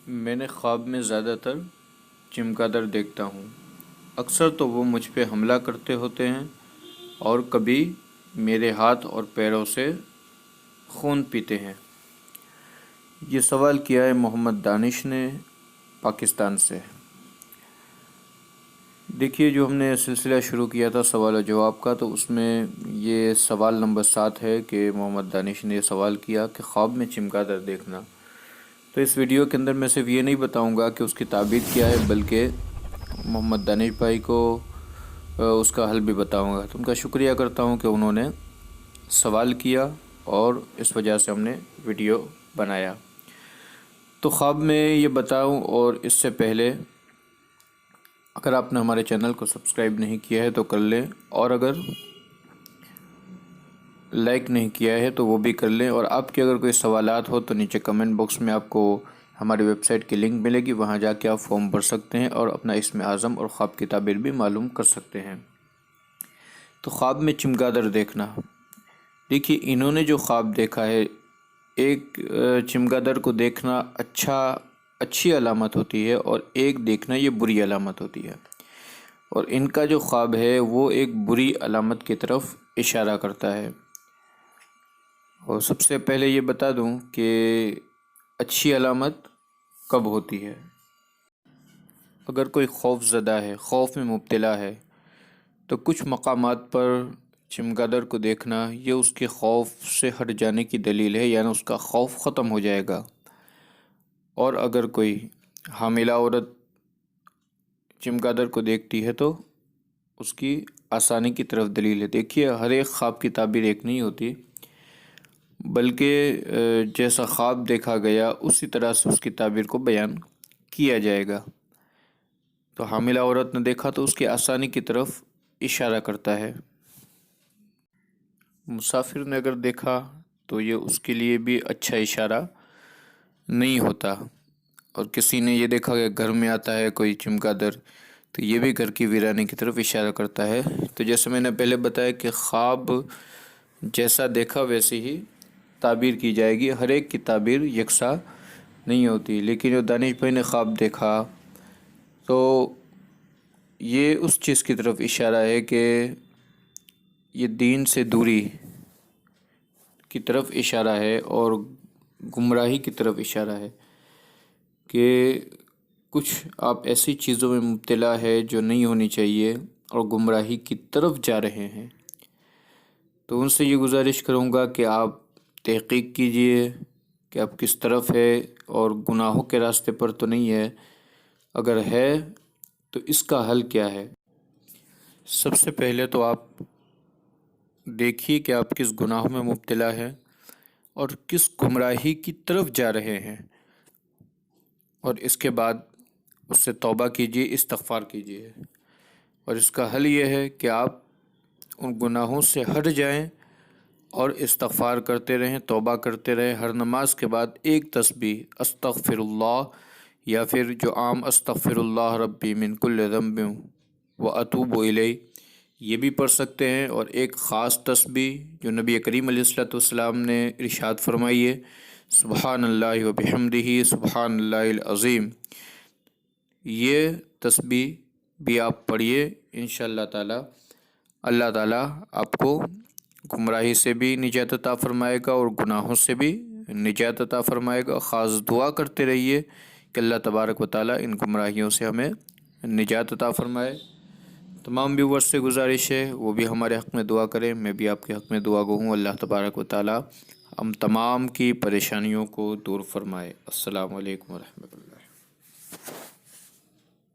میں نے خواب میں زیادہ تر چمگادڑ دیکھتا ہوں۔ اکثر تو وہ مجھ پہ حملہ کرتے ہوتے ہیں اور کبھی میرے ہاتھ اور پیروں سے خون پیتے ہیں۔ یہ سوال کیا ہے محمد دانش نے پاکستان سے۔ دیکھیے، جو ہم نے سلسلہ شروع کیا تھا سوال و جواب کا، تو اس میں یہ سوال نمبر 7 ہے کہ محمد دانش نے یہ سوال کیا کہ خواب میں چمگادڑ دیکھنا۔ تو اس ویڈیو کے اندر میں صرف یہ نہیں بتاؤں گا کہ اس کی تعبیر کیا ہے، بلکہ محمد دانش بھائی کو اس کا حل بھی بتاؤں گا۔ تو ان کا شکریہ کرتا ہوں کہ انہوں نے سوال کیا اور اس وجہ سے ہم نے ویڈیو بنایا۔ تو خواب میں یہ بتاؤں، اور اس سے پہلے اگر آپ نے ہمارے چینل کو سبسکرائب نہیں کیا ہے تو کر لیں، اور اگر لائک نہیں کیا ہے تو وہ بھی کر لیں، اور آپ کے اگر کوئی سوالات ہو تو نیچے کمنٹ باکس میں آپ کو ہماری ویب سائٹ کی لنک ملے گی، وہاں جا کے آپ فارم بھر سکتے ہیں اور اپنا اسم اعظم اور خواب کی تعبیر بھی معلوم کر سکتے ہیں۔ تو خواب میں چمگادڑ دیکھنا، دیکھیے انہوں نے جو خواب دیکھا ہے، ایک چمگادڑ کو دیکھنا اچھی علامت ہوتی ہے، اور ایک دیکھنا یہ بری علامت ہوتی ہے، اور ان کا جو خواب ہے وہ ایک بری علامت کی طرف اشارہ کرتا ہے۔ اور سب سے پہلے یہ بتا دوں کہ اچھی علامت کب ہوتی ہے۔ اگر کوئی خوف زدہ ہے، خوف میں مبتلا ہے، تو کچھ مقامات پر چمگادڑ کو دیکھنا یہ اس کے خوف سے ہٹ جانے کی دلیل ہے، یعنی اس کا خوف ختم ہو جائے گا۔ اور اگر کوئی حاملہ عورت چمگادڑ کو دیکھتی ہے تو اس کی آسانی کی طرف دلیل ہے۔ دیکھیے، ہر ایک خواب کی تعبیر ایک نہیں ہوتی، بلکہ جیسا خواب دیکھا گیا اسی طرح سے اس کی تعبیر کو بیان کیا جائے گا۔ تو حاملہ عورت نے دیکھا تو اس کی آسانی کی طرف اشارہ کرتا ہے۔ مسافر نے اگر دیکھا تو یہ اس کے لیے بھی اچھا اشارہ نہیں ہوتا۔ اور کسی نے یہ دیکھا کہ گھر میں آتا ہے کوئی چمگادڑ، تو یہ بھی گھر کی ویرانی کی طرف اشارہ کرتا ہے۔ تو جیسے میں نے پہلے بتایا کہ خواب جیسا دیکھا ویسے ہی تعبیر کی جائے گی، ہر ایک کی تعبیر یکساں نہیں ہوتی۔ لیکن جو دانش بھائی نے خواب دیکھا تو یہ اس چیز کی طرف اشارہ ہے کہ یہ دین سے دوری کی طرف اشارہ ہے، اور گمراہی کی طرف اشارہ ہے کہ کچھ آپ ایسی چیزوں میں مبتلا ہے جو نہیں ہونی چاہیے اور گمراہی کی طرف جا رہے ہیں۔ تو ان سے یہ گزارش کروں گا کہ آپ تحقیق کیجئے کہ آپ کس طرف ہے اور گناہوں کے راستے پر تو نہیں ہے۔ اگر ہے تو اس کا حل کیا ہے۔ سب سے پہلے تو آپ دیکھیے کہ آپ کس گناہوں میں مبتلا ہے اور کس گمراہی کی طرف جا رہے ہیں، اور اس کے بعد اس سے توبہ کیجیے، استغفار کیجیے۔ اور اس کا حل یہ ہے کہ آپ ان گناہوں سے ہٹ جائیں اور استغفار کرتے رہیں، توبہ کرتے رہیں۔ ہر نماز کے بعد ایک تسبیح استغفر اللہ، یا پھر جو عام استغفر اللہ ربی من کل ذنب واتوب الیہ، یہ بھی پڑھ سکتے ہیں۔ اور ایک خاص تسبیح جو نبی کریم علیہ الصلوۃ والسلام نے ارشاد فرمائی ہے، سبحان اللہ وبحمدہ سبحان اللہ العظیم، یہ تسبیح بھی آپ پڑھیے۔ انشاءاللہ تعالی اللہ تعالیٰ آپ کو گمراہی سے بھی نجات عطا فرمائے گا اور گناہوں سے بھی نجات عطا فرمائے گا۔ خاص دعا کرتے رہیے کہ اللہ تبارک و تعالیٰ ان گمراہیوں سے ہمیں نجات عطا فرمائے۔ تمام ویورز سے گزارش ہے وہ بھی ہمارے حق میں دعا کریں، میں بھی آپ کے حق میں دعا گو ہوں۔ اللہ تبارک و تعالیٰ ہم تمام کی پریشانیوں کو دور فرمائے۔ السلام علیکم ورحمۃ اللہ۔